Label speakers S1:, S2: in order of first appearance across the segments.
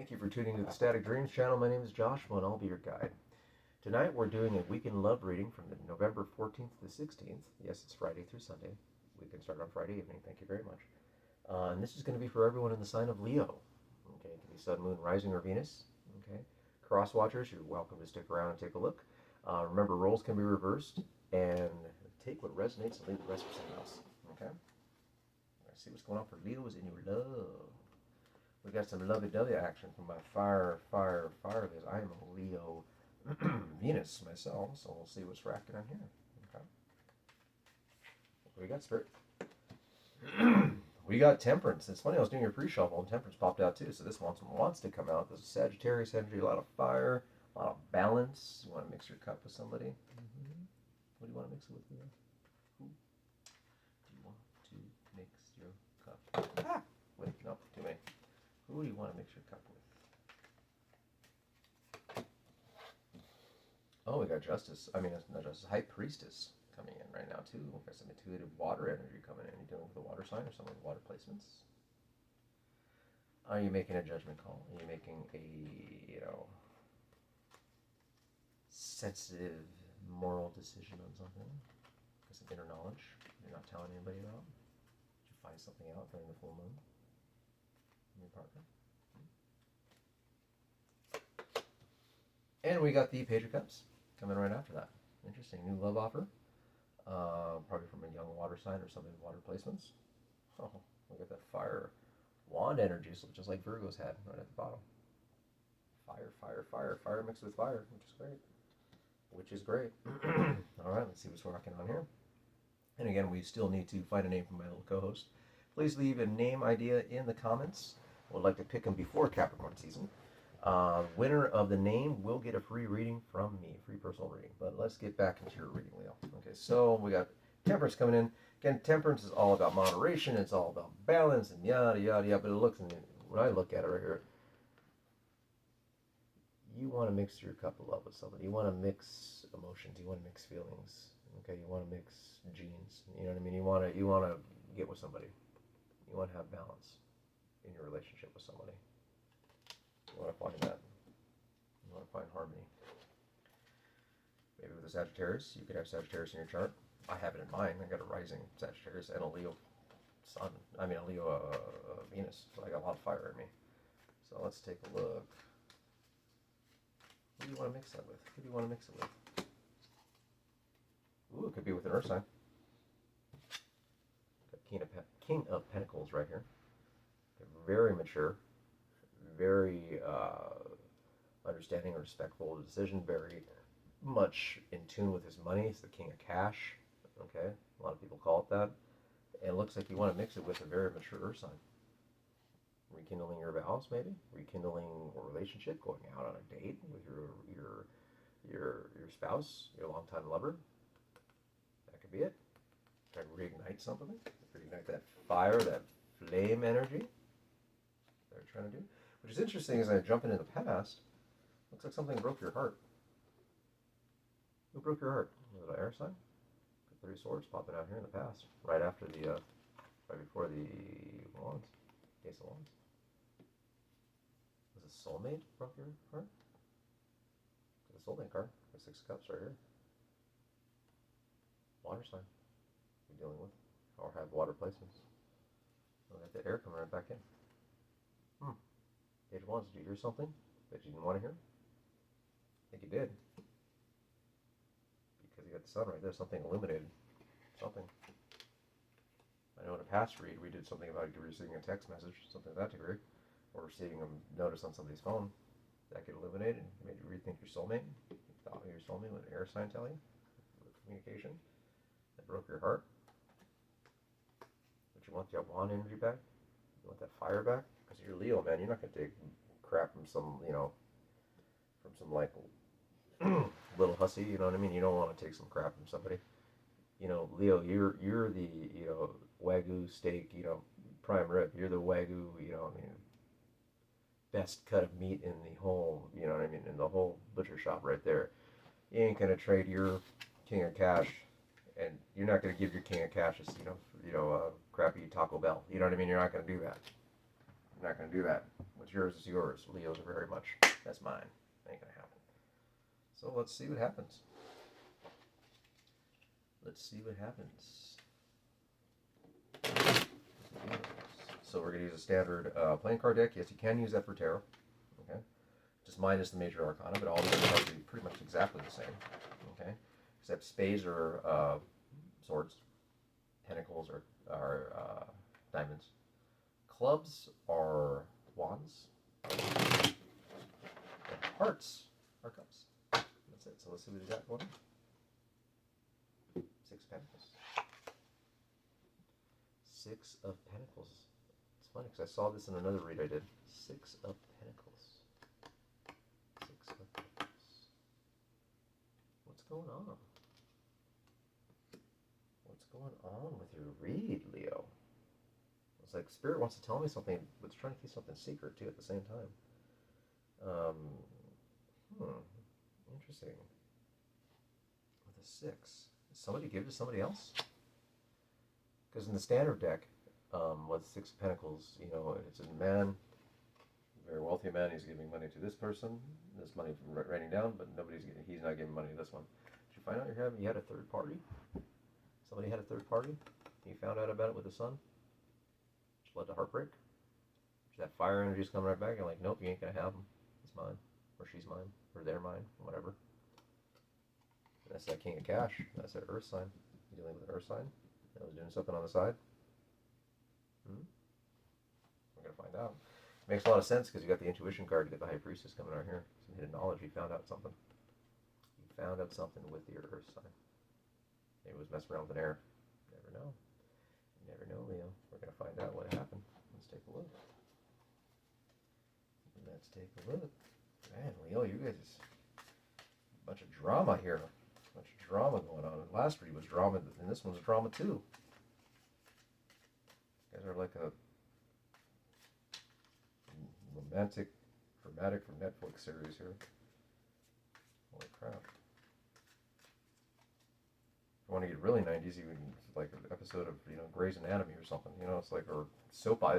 S1: Thank you for tuning to the Static Dreams channel. My name is Joshua and I'll be your guide. Tonight we're doing a weekend love reading from the November 14th to 16th. Yes, it's Friday through Sunday. We can start on Friday evening. Thank you very much. And this is going to be for everyone in the sign of Leo. Okay, it can be Sun, Moon, Rising, or Venus. Okay, cross watchers, you're welcome to stick around and take a look. Remember, roles can be reversed, and take what resonates and leave the rest for someone else. Okay, let's see what's going on for Leos in your love. We got some lovey-dovey action from my fire because I am a Leo Venus myself, so we'll see what's racking on here. Okay. What do we got, Spirit? We got Temperance. It's funny, I was doing your pre-shuffle and Temperance popped out too, so this one wants to come out. This is Sagittarius energy, a lot of fire, a lot of balance. You want to mix your cup with somebody? What do you want to mix it with? Who do you want to mix your cup? Ah! Wait, no, too many. Who do you want to mix your cup with? Oh, we got Justice. I mean, not Justice. High Priestess coming in right now, too. We've got some intuitive water energy coming in. Are you dealing with a water sign or some with water placements? Are you making a judgment call? Are you making a, sensitive, moral decision on something? Got some inner knowledge you're not telling anybody about? Did you find something out during the full moon? Your partner. And we got the Page of Cups coming right after that. Interesting. New love offer. Probably from a young water sign or somebody with water placements. Oh, we got that fire wand energy, so just like Virgo's had right at the bottom. Fire mixed with fire, which is great. All right, let's see what's rocking on here. And again, we still need to find a name for my little co-host. Please leave a name idea in the comments. Would like to pick them before Capricorn season. Winner of the name will get a free reading from me, free personal reading. But let's get back into your reading, Leo. Okay, so we got Temperance coming in. Again, Temperance is all about moderation. It's all about balance and yada, yada, yada. But it looks, when I look at it right here, you want to mix your cup of love with somebody. You want to mix emotions. You want to mix feelings. Okay, you want to mix genes. You know what I mean? You want to get with somebody. You want to have balance in your relationship with somebody. You want to find that. You want to find harmony. Maybe with a Sagittarius, you could have Sagittarius in your chart. I have it in mine. I got a rising Sagittarius and a Leo Sun. I mean a Leo Venus. So I got a lot of fire in me. So let's take a look. Who do you want to mix that with? Who do you want to mix it with? Ooh, it could be with an Earth sign. Got King of Pentacles right here. Very mature, very understanding and respectful of the decision, very much in tune with his money. It's the King of Cash. Okay, a lot of people call it that. And it looks like you want to mix it with a very mature Earth sign. Rekindling your vows, maybe rekindling a relationship, going out on a date with your spouse, your longtime lover. That could be it. Try to reignite something, reignite that fire, that flame energy they're trying to do. Which is interesting as I jump into the past. Looks like something broke your heart. Who broke your heart? Was it an air sign? The Three Swords popping out here in the past, right after right before the Wands, Ace of Wands. Was it soulmate broke your heart? The soulmate card, the Six of Cups right here. Water sign you're dealing with, or have water placements. We'll get the air coming right back in. Page of Wands, did you hear something that you didn't want to hear? I think you did. Because you got the sun right there, something illuminated. Something. I know in a past read we did something about you receiving a text message, something of that degree, or receiving a notice on somebody's phone. That could illuminate and made you rethink your soulmate. You thought your soulmate with an air sign telling with communication. That broke your heart. But you want the wand energy back? You want that fire back? Because you're Leo, man. You're not going to take crap from some, from some like little hussy. You know what I mean? You don't want to take some crap from somebody. Leo, you're the Wagyu steak, prime rib. You're the Wagyu, best cut of meat in the whole, in the whole butcher shop right there. You ain't gonna trade your King of Cash, and you're not gonna give your King of Cash, crappy Taco Bell. You know what I mean? You're not gonna do that. You're not gonna do that. What's yours is yours. Leo's are very much, that's mine. Ain't gonna happen. So let's see what happens. Let's see what happens. So we're going to use a standard playing card deck. Yes, you can use that for tarot. Okay, just minus the major arcana, but all the other cards are pretty much exactly the same. Okay, except spades are swords, pentacles are diamonds, clubs are wands, and hearts are cups. That's it. So let's see what we got going on. Six of Pentacles. Six of Pentacles. It's funny because I saw this in another read I did. Six of Pentacles. Six of Pentacles. What's going on? What's going on with your read, Leo? It's like Spirit wants to tell me something, but it's trying to keep something secret too at the same time. Interesting. With a six. Did somebody give to somebody else? Because in the standard deck, with Six of Pentacles, you know, it's a man, a very wealthy man. He's giving money to this person, this money writing down, but he's not giving money to this one. Did you find out you had a third party? Somebody had a third party. You found out about it with the sun. Which led to heartbreak. That fire energy is coming right back. You're like, nope, you ain't gonna have him. It's mine, or she's mine, or they're mine, whatever. And that's that King of Cash. That's that Earth sign. You're dealing with an Earth sign that was doing something on the side. We're gonna find out. Makes a lot of sense because you got the intuition card. You got the High Priestess coming out here. Some hidden knowledge. You found out something. You found out something with your Earth sign. Maybe it was messing around with an air. Never know. You never know, Leo. We're gonna find out what happened. Let's take a look. Let's take a look. Man, Leo, you guys, a bunch of drama here. A bunch of drama going on. The last read was drama, and this one's drama too. You guys are like a romantic, dramatic from Netflix series here. Holy crap. If you want to get really 90s, you can like an episode of, you know, Grey's Anatomy or something. You know, it's like, or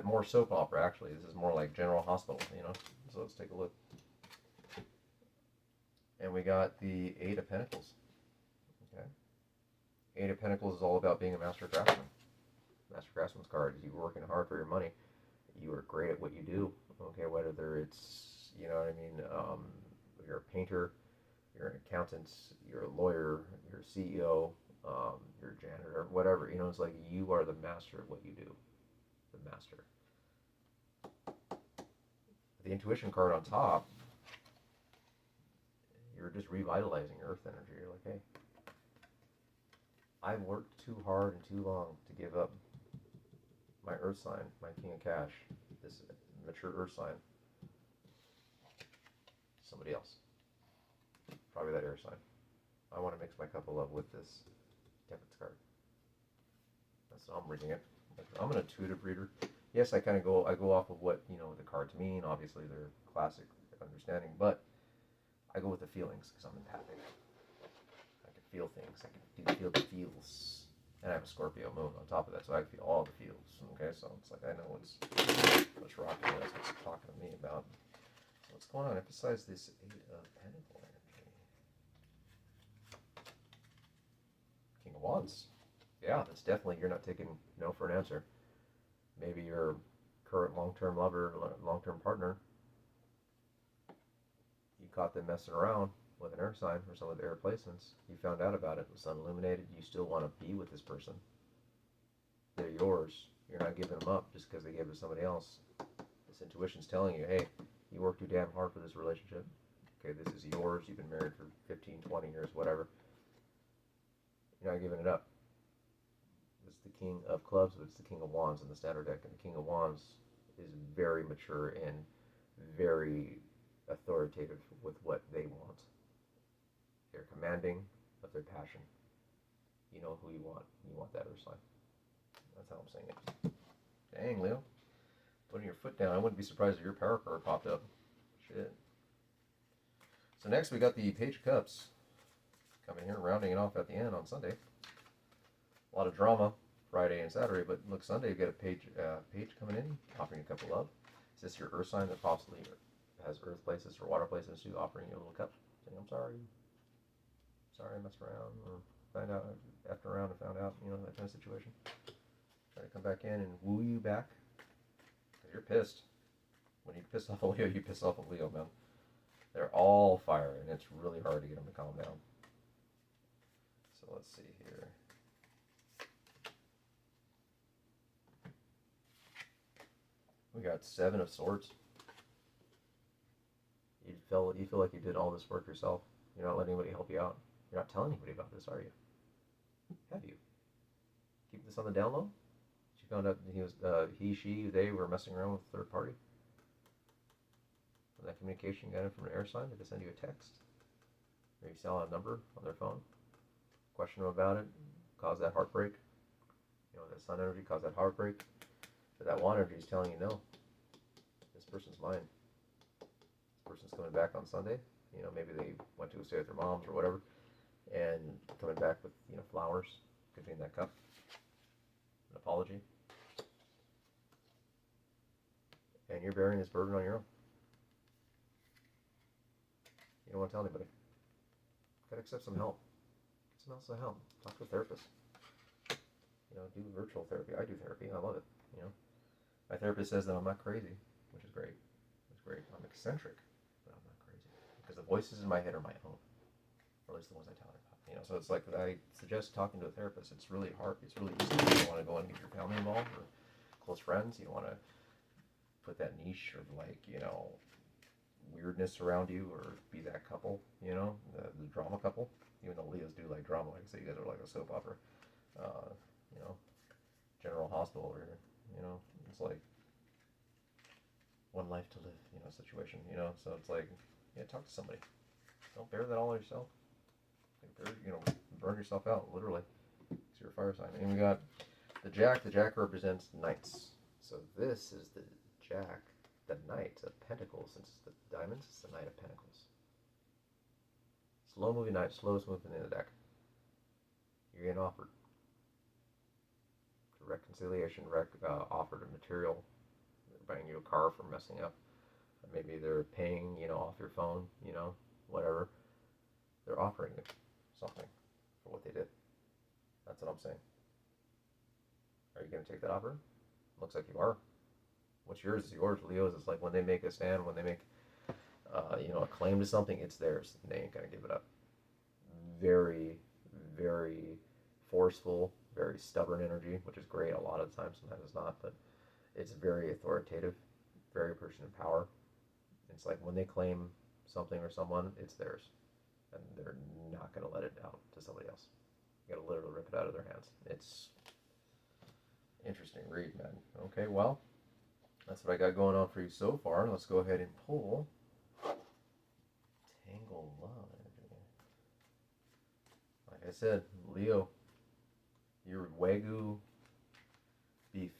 S1: more soap opera actually. This is more like General Hospital, you know. So let's take a look. And we got the Eight of Pentacles. Okay. Eight of Pentacles is all about being a master craftsman. Master craftsman's card is you working hard for your money. You are great at what you do. Okay, whether it's, you know what I mean, you're a painter, you're an accountant, you're a lawyer, you're a CEO, you're a janitor, whatever. You know, it's like you are the master of what you do. The master. The intuition card on top, you're just revitalizing Earth energy. You're like, hey, I've worked too hard and too long to give up my Earth sign, my King of Cash, this mature Earth sign. Somebody else. Probably that air sign. I want to mix my cup of love with this Temperance card. That's how I'm reading it. I'm an intuitive reader. Yes, I go off of what, you know, the cards mean. Obviously, they're classic understanding, but I go with the feelings because I'm empathic. I can feel things. I can feel the feels. And I have a Scorpio moon on top of that, so I can feel all the feels. Okay, so it's like I know what's rocking. That's what's talking to me about. So what's going on? Emphasize this Eight of Pentacle energy. King of Wands. Yeah, that's definitely, you're not taking no for an answer. Maybe your current long-term lover, long-term partner, you caught them messing around with an air sign or some of the air placements. You found out about it. The sun illuminated. You still want to be with this person. They're yours. You're not giving them up just because they gave it to somebody else. This intuition's telling you, hey, you worked too damn hard for this relationship. Okay, this is yours. You've been married for 15, 20 years, whatever. You're not giving it up. It's the King of Clubs, but it's the King of Wands in the standard deck. And the King of Wands is very mature and very authoritative with what they want. They're commanding of their passion. You know who you want. You want that Earth sign. That's how I'm saying it. Dang, Leo. Putting your foot down. I wouldn't be surprised if your power card popped up. Shit. So next we got the Page of Cups. Coming here, rounding it off at the end on Sunday. A lot of drama Friday and Saturday, but look, Sunday you get a page coming in, offering a cup of love. Is this your earth sign that possibly has earth places or water places to offering you a little cup? Saying, I'm sorry. Sorry I messed around. Or find out, after around and found out, that kind of situation. Try to come back in and woo you back. Because you're pissed. When you piss off a Leo, you piss off a Leo, man. They're all fire, and it's really hard to get them to calm down. So let's see here. We got 7 of Swords. You feel like you did all this work yourself. You're not letting anybody help you out. You're not telling anybody about this, are you? Have you? Keep this on the down low? She found out he, she, they were messing around with a third party. And that communication got in from an air sign. Did they send you a text? Or you saw a number on their phone? Question them about it. Cause that heartbreak. That sun energy caused that heartbreak. But that water energy is telling you no. This person's mine. This person's coming back on Sunday. Maybe they went to stay with their moms or whatever. And coming back with, flowers containing that cup. An apology. And you're bearing this burden on your own. You don't want to tell anybody. Gotta accept some help. Get some else help. Talk to a therapist. Do virtual therapy. I do therapy. I love it. My therapist says that I'm not crazy, which is great. It's great. I'm eccentric, but I'm not crazy. Because the voices in my head are my own. Or at least the ones I tell her about. So it's like I suggest talking to a therapist. It's really hard. It's really easy. You don't want to go and get your family involved or close friends. You don't want to put that niche of weirdness around you or be that couple, the drama couple. Even though Leos do like drama, like I say, you guys are like a soap opera. General Hospital over here, it's like one life to live, situation, so it's like, talk to somebody. Don't bear that all on yourself. Burn yourself out, literally. It's your fire sign. And we got the Jack. The Jack represents knights. So this is the Jack, the Knight of Pentacles. Since it's the diamonds, it's the Knight of Pentacles. Slow moving knight, slowest movement in the deck. You're getting offered reconciliation, offered a material. They're buying you a car for messing up. Maybe they're paying, off your phone, whatever. They're offering you something for what they did. That's what I'm saying. Are you going to take that offer? Looks like you are. What's yours is yours. Leo's is like when they make a stand, when they make, a claim to something, it's theirs. And they ain't going to give it up. Very, very forceful, very stubborn energy, which is great a lot of the time. Sometimes it's not, but it's very authoritative, very person in power. It's like when they claim something or someone, it's theirs. And they're not going to let it out to somebody else. You got to literally rip it out of their hands. It's interesting read, man. Okay, well, that's what I got going on for you so far. Let's go ahead and pull Tangled Love energy. Like I said, Leo, you're Wagyu beef.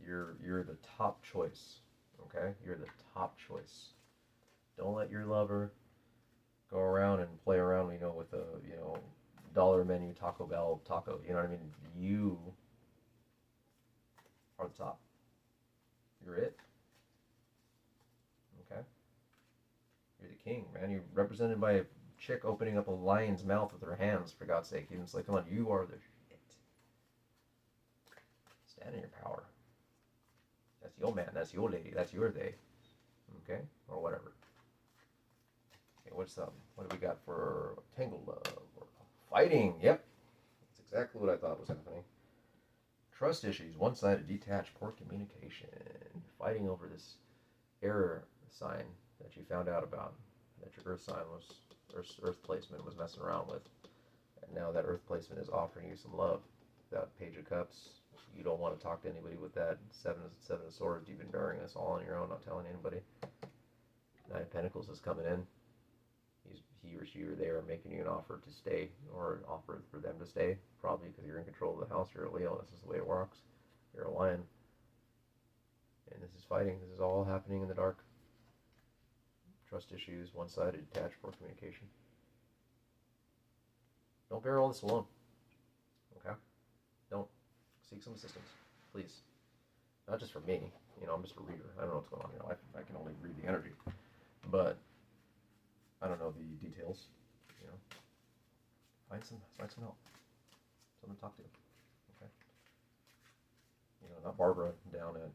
S1: You're the top choice. Okay? You're the top choice. Don't let your lover go around and play around, with a, dollar menu, Taco Bell, taco, you know what I mean? You are the top. You're it. Okay? You're the king, man. You're represented by a chick opening up a lion's mouth with her hands, for God's sake. It's like, come on, you are the shit. Stand in your power. That's your man, that's your lady, that's your they. Okay? Or whatever. Okay, what do we got for Tangled Love? Fighting, yep. That's exactly what I thought was happening. Trust issues, one-sided, detached, poor communication. Fighting over this air sign that you found out about, that your earth sign earth placement was messing around with. And now that earth placement is offering you some love. That Page of Cups, you don't want to talk to anybody with that. Seven of Swords, you've been bearing this all on your own, not telling anybody. Nine of Pentacles is coming in. He or she or they are making you an offer to stay, or an offer for them to stay, probably because you're in control of the house. You're a Leo. This is the way it works. You're a lion. And this is fighting. This is all happening in the dark. Trust issues, one-sided, detached, poor communication. Don't bear all this alone. Okay? Don't. Seek some assistance. Please. Not just from me. I'm just a reader. I don't know what's going on in your life. I can only read the energy, but I don't know the details. You know, find some help, someone to talk to. Okay, not Barbara down at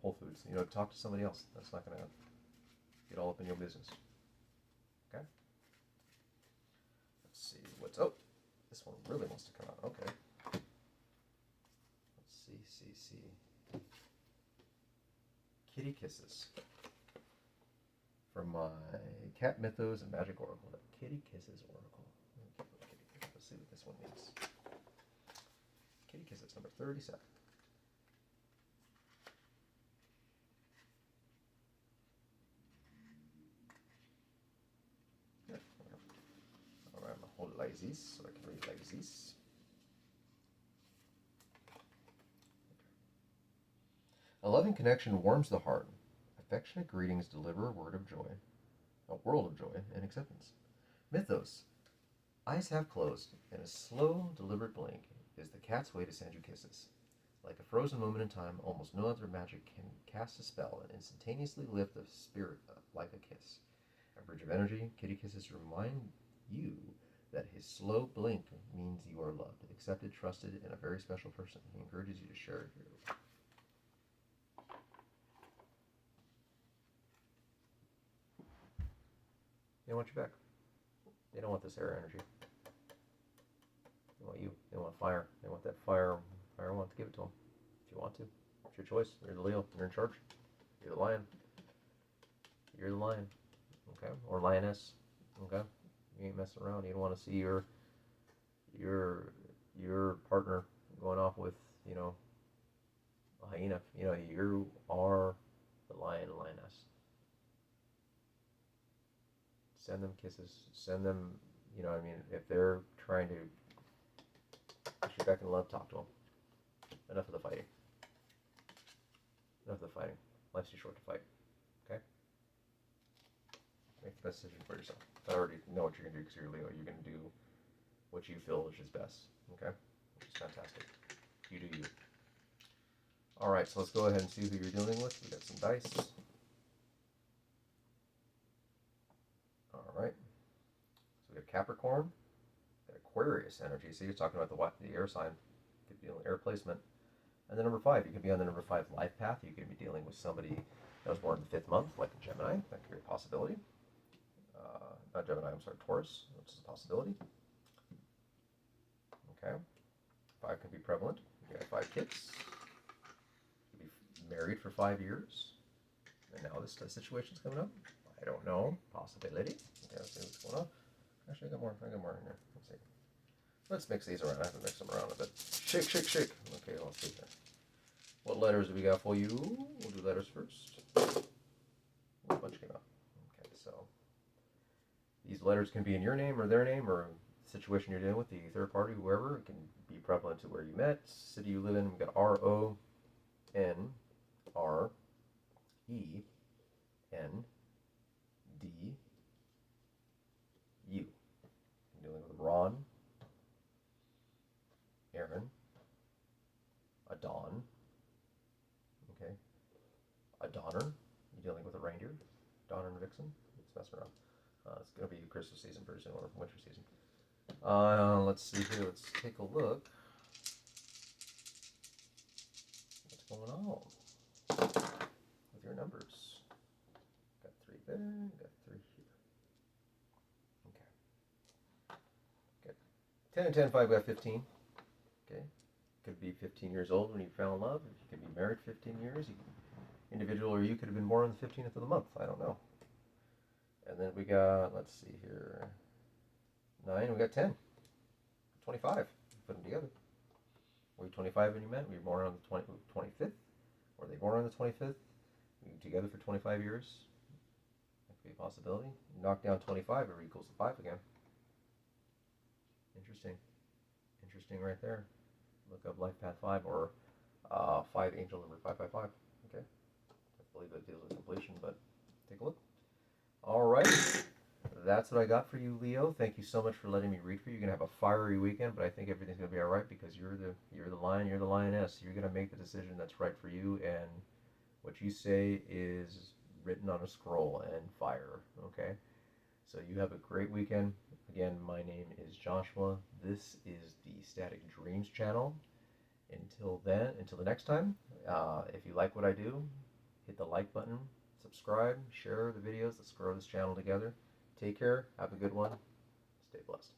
S1: Whole Foods. Talk to somebody else. That's not gonna get all up in your business. Okay. Let's see what's. Oh, this one really wants to come out. Okay. Let's see. Kitty Kisses. From my Cat Mythos and Magic Oracle. The Kitty Kisses Oracle. Let's see what this one means. Kitty Kisses, number 37. Alright, I'm going to hold Lysis so I can read Lysis. A loving connection warms the heart. Affectionate greetings deliver a world of joy and acceptance. Mythos. Eyes half closed, and a slow, deliberate blink is the cat's way to send you kisses. Like a frozen moment in time, almost no other magic can cast a spell and instantaneously lift the spirit up like a kiss. A bridge of energy, kitty kisses remind you that his slow blink means you are loved, accepted, trusted, and a very special person. He encourages you to share your. They want you back. They don't want this air energy. They want you. They want fire. They want that fire. Fire wants to give it to them. If you want to. It's your choice. You're the Leo. You're in charge. You're the lion. You're the lion. Okay? Or lioness. Okay? You ain't messing around. You don't want to see your partner going off with, a hyena. You are the lion and lioness. Send them kisses. Send them, if they're trying to push you back in love, talk to them. Enough of the fighting. Enough of the fighting. Life's too short to fight. Okay? Make the best decision for yourself. I already know what you're going to do because you're Leo. You're going to do what you feel is best. Okay? Which is fantastic. You do you. Alright, so let's go ahead and see who you're dealing with. We got some dice. Alright. So we have Capricorn. Got Aquarius energy. So you're talking about the air sign. You could be on air placement. And then number 5, you could be on the number 5 life path. You could be dealing with somebody that was born in the 5th month, like a Gemini. That could be a possibility. Not Gemini, I'm sorry, Taurus, which is a possibility. Okay. 5 can be prevalent. You got 5 kids. You could be married for 5 years. And now this situation's coming up. I don't know. Possibility. Okay, let's see what's going on. Actually, I got more in here. Let's see. Let's mix these around. I have to mix them around a bit. Shake, shake, shake. Okay, let's see here. What letters do we got for you? We'll do letters first. A bunch came out. Okay, so these letters can be in your name or their name or the situation you're dealing with, the third party, whoever. It can be prevalent to where you met, city you live in. We've got RONREN. D U. I'm dealing with Ron, Aaron, Adon. Okay. A Donner. You're dealing with a reindeer. Donner and Vixen. It's messing around. It's going to be Christmas season pretty soon, or winter season. Let's see here. Let's take a look. What's going on with your numbers? Got 3 there, got 3 here. Okay. Good. 10 and 10, 5 got 15. Okay. Could be 15 years old when you fell in love. You could be married 15 years. You could, individual, or you could have been born on the 15th of the month. I don't know. And then we got, let's see here, 9, we got 10. 25. Put them together. Were you 25 when you met? Were you born on the 25th? Were they born on the 25th? Were you together for 25 years? That could be a possibility. Knock down 25, it equals 5 again. Interesting. Interesting right there. Look up Life Path 5 or 5 Angel number 555. Okay. I believe that deals with completion, but take a look. All right. That's what I got for you, Leo. Thank you so much for letting me read for you. You're gonna have a fiery weekend, but I think everything's gonna be all right because you're the lion, you're the lioness. You're gonna make the decision that's right for you, and What you say is written on a scroll and fire. Okay? So you have a great weekend. Again, my name is Joshua. This is the Static Dreams channel. Until then, until the next time, if you like what I do, hit the like button, subscribe, share the videos. Let's grow this channel together. Take care. Have a good one. Stay blessed.